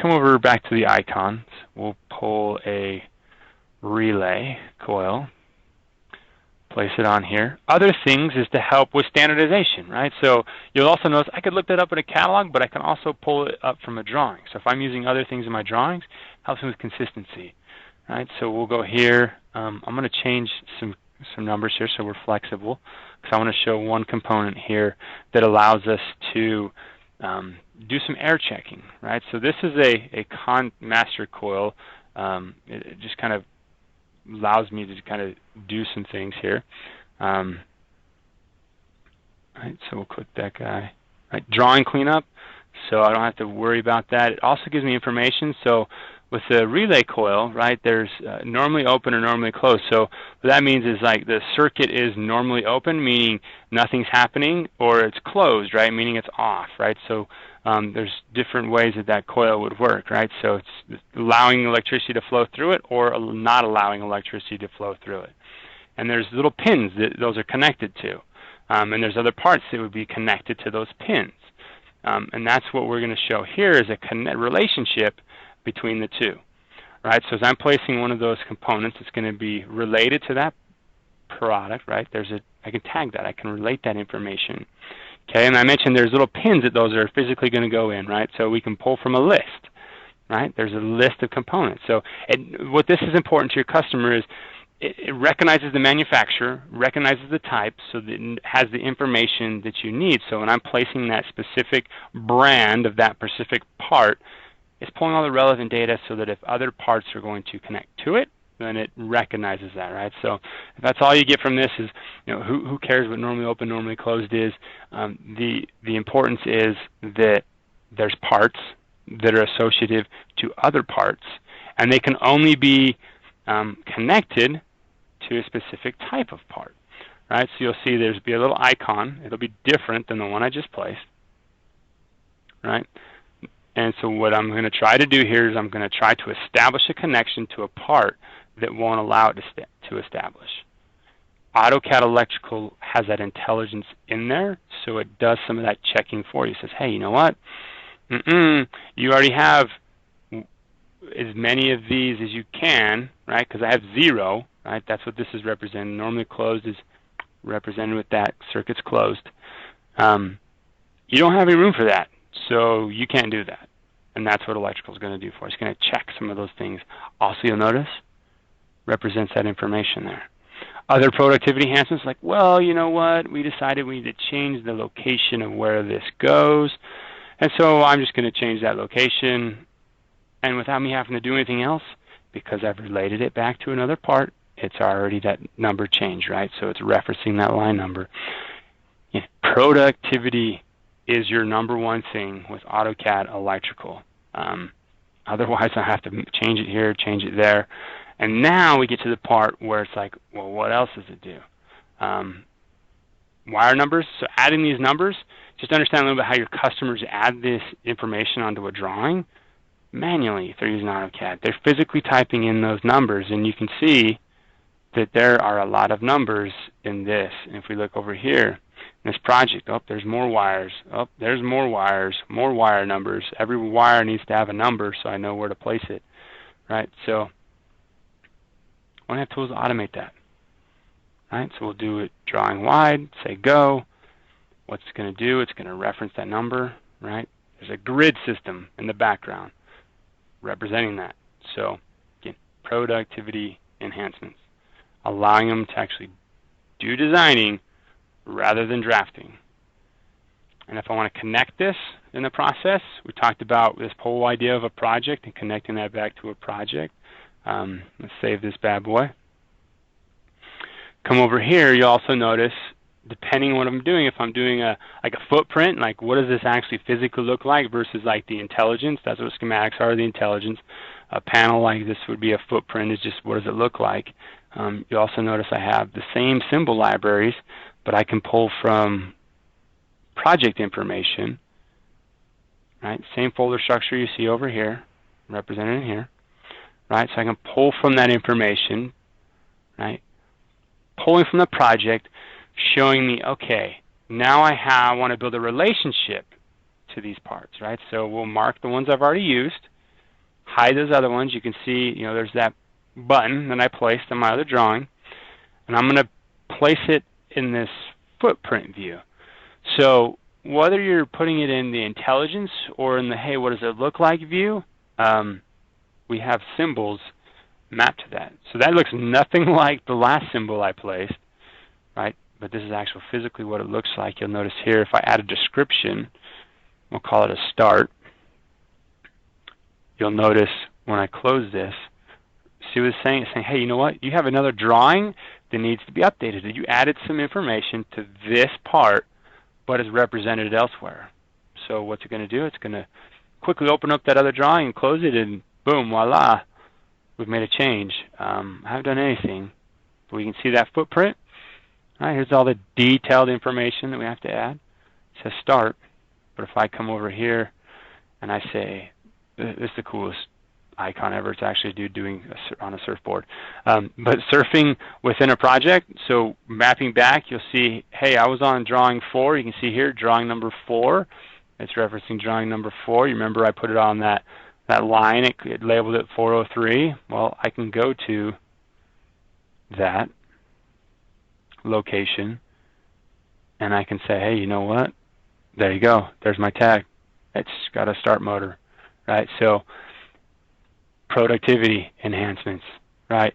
come over back to the icons. We'll pull a relay coil, place it on here. Other things is to help with standardization, right? So you'll also notice I could look that up in a catalog, but I can also pull it up from a drawing. So if I'm using other things in my drawings, it helps me with consistency, right? So we'll go here. I'm going to change some numbers here so we're flexible, because I want to show one component here that allows us to do some air checking, right? So this is a master coil. It just kind of allows me to kind of do some things here. Right, so we'll click that guy. Right, drawing cleanup, so I don't have to worry about that. It also gives me information. So with the relay coil, right, there's normally open or normally closed. So what that means is like the circuit is normally open, meaning nothing's happening, or it's closed, right, meaning it's off, right? So there's different ways that coil would work, right? So it's allowing electricity to flow through it or not allowing electricity to flow through it. And there's little pins that those are connected to. And there's other parts that would be connected to those pins. And that's what we're going to show here is a relationship between the two, right? So as I'm placing one of those components, it's going to be related to that product, right? I can tag that. I can relate that information. Okay, and I mentioned there's little pins that those are physically going to go in, right? So we can pull from a list, right? There's a list of components. So what this is important to your customer is it recognizes the manufacturer, recognizes the type, so that it has the information that you need. So when I'm placing that specific brand of that specific part, it's pulling all the relevant data so that if other parts are going to connect to it, then it recognizes that, right? So if that's all you get from this is, who cares what normally open, normally closed is? The importance is that there's parts that are associative to other parts, and they can only be connected to a specific type of part, right? So you'll see there's be a little icon. It'll be different than the one I just placed, right? And so what I'm going to try to do here is I'm going to try to establish a connection to a part that won't allow it to establish. AutoCAD Electrical has that intelligence in there, so it does some of that checking for you. It says, hey, you know what? You already have as many of these as you can, right? Because I have 0, right? That's what this is representing. Normally closed is represented with that. Circuit's closed. You don't have any room for that, so you can't do that. And that's what electrical is going to do for us. It's going to check some of those things. Also, you'll notice, represents that information there. Other productivity enhancements like, well, you know what? We decided we need to change the location of where this goes. And so I'm just going to change that location. And without me having to do anything else, because I've related it back to another part, it's already that number change, right? So it's referencing that line number. Productivity is your #1 thing with AutoCAD Electrical. Otherwise, I have to change it here, change it there. And now we get to the part where it's like, well, what else does it do? Wire numbers. So adding these numbers, just understand a little bit how your customers add this information onto a drawing manually if they're using AutoCAD. They're physically typing in those numbers, and you can see that there are a lot of numbers in this. And if we look over here, in this project, there's more wires. There's more wires, more wire numbers. Every wire needs to have a number so I know where to place it, right? So I want to have tools to automate that, right? So we'll do it drawing wide, say go. What's it going to do? It's going to reference that number, right? There's a grid system in the background representing that. So again, productivity enhancements, allowing them to actually do designing rather than drafting. And if I want to connect this in the process, we talked about this whole idea of a project and connecting that back to a project. Let's save this bad boy. Come over here, you also notice, depending on what I'm doing, if I'm doing like a footprint, like what does this actually physically look like versus like the intelligence, that's what schematics are, the intelligence. A panel like this would be a footprint, is just what does it look like. You also notice I have the same symbol libraries, but I can pull from project information, right? Same folder structure you see over here, represented in here, right? So I can pull from that information, right? Pulling from the project, showing me, okay, now I want to build a relationship to these parts, right? So we'll mark the ones I've already used, hide those other ones, you can see, there's that button that I placed on my other drawing, and I'm going to place it in this footprint view. So whether you're putting it in the intelligence or in the, hey, what does it look like view, we have symbols mapped to that. So that looks nothing like the last symbol I placed, right? But this is actually physically what it looks like. You'll notice here, if I add a description, we'll call it a start. You'll notice when I close this, see what it's saying? It's saying, hey, you know what? You have another drawing that needs to be updated. You added some information to this part, but it's represented elsewhere. So what's it going to do? It's going to quickly open up that other drawing and close it, and boom, voila, we've made a change. I haven't done anything. But we can see that footprint. All right, here's all the detailed information that we have to add. It says start, but if I come over here and I say, this is the coolest icon ever. It's actually doing on a surfboard. But surfing within a project, so mapping back, you'll see, hey, I was on drawing 4. You can see here, drawing number 4. It's referencing drawing number 4. You remember I put it on that line. It labeled it 403. Well, I can go to that location, and I can say, hey, you know what? There you go. There's my tag. It's got a start motor, right? So productivity enhancements, right?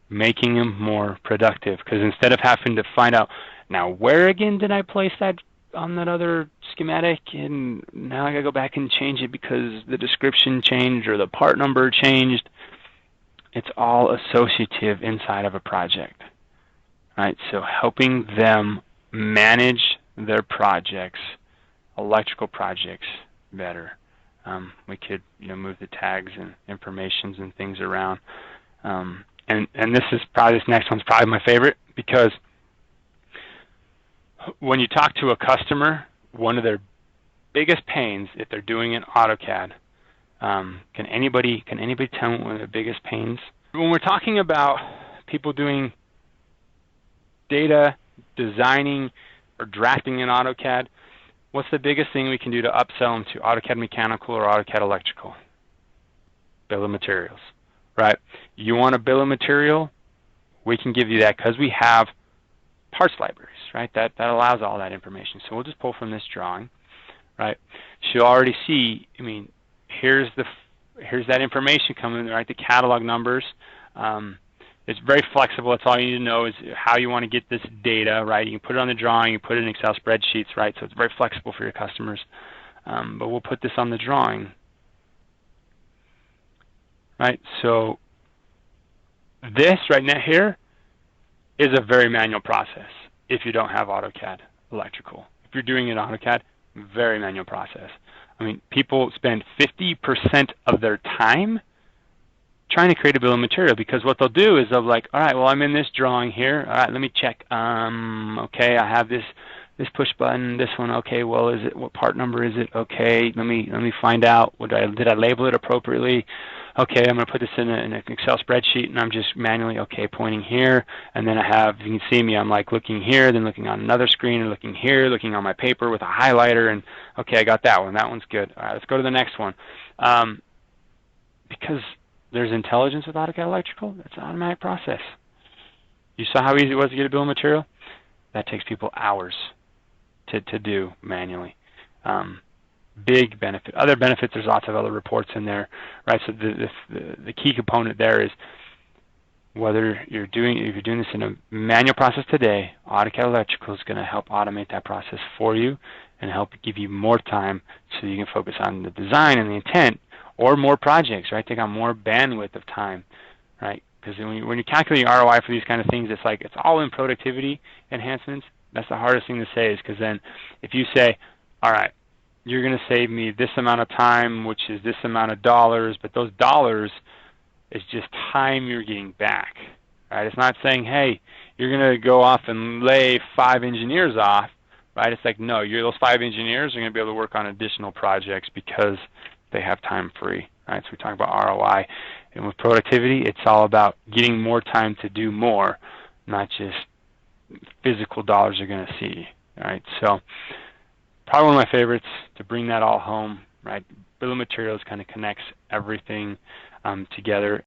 Making them more productive, because instead of having to find out, now where again did I place that on that other schematic, and now I gotta go back and change it because the description changed or the part number changed. It's all associative inside of a project, right? So helping them manage their projects, electrical projects, better. We could, move the tags and informations and things around. And this next one's probably my favorite, because when you talk to a customer, one of their biggest pains, if they're doing in AutoCAD, can anybody tell me one of the biggest pains? When we're talking about people doing data designing or drafting in AutoCAD, what's the biggest thing we can do to upsell them to AutoCAD Mechanical or AutoCAD Electrical? Bill of materials, right? You want a bill of material? We can give you that because we have parts libraries, right? That allows all that information. So we'll just pull from this drawing, right? So you already see, here's that information coming, right? The catalog numbers. It's very flexible. That's all you need to know is how you want to get this data, right? You can put it on the drawing, you put it in Excel spreadsheets, right? So it's very flexible for your customers. But we'll put this on the drawing, right? So this right now here is a very manual process if you don't have AutoCAD Electrical. If you're doing it in AutoCAD, very manual process. People spend 50% of their time trying to create a bill of material, because what they'll do is they'll be like, all right, well, I'm in this drawing here. All right, let me check. Okay, I have this push button, this one. Okay, well, what part number is it? Okay, let me find out. Did I label it appropriately? Okay, I'm going to put this in an Excel spreadsheet, and I'm just manually, pointing here. And then you can see me, I'm like looking here, then looking on another screen, and looking here, looking on my paper with a highlighter, and okay, I got that one. That one's good. All right, let's go to the next one. Because there's intelligence with AutoCAD Electrical. It's an automatic process. You saw how easy it was to get a bill of material? That takes people hours to do manually. Big benefit. Other benefits, there's lots of other reports in there, right? So the key component there is if you're doing this in a manual process today, AutoCAD Electrical is going to help automate that process for you and help give you more time so you can focus on the design and the intent, or more projects, right? Take on more bandwidth of time, right? Because when you're calculating ROI for these kind of things, it's all in productivity enhancements. That's the hardest thing to say, is because then if you say, all right, you're going to save me this amount of time, which is this amount of dollars, but those dollars is just time you're getting back, right? It's not saying, hey, you're going to go off and lay 5 engineers off, right? It's like, no, those 5 engineers are going to be able to work on additional projects because they have time free, right? So we talk about ROI. And with productivity, it's all about getting more time to do more, not just physical dollars you're going to see, right? So probably one of my favorites to bring that all home, right? bill of materials kind of connects everything together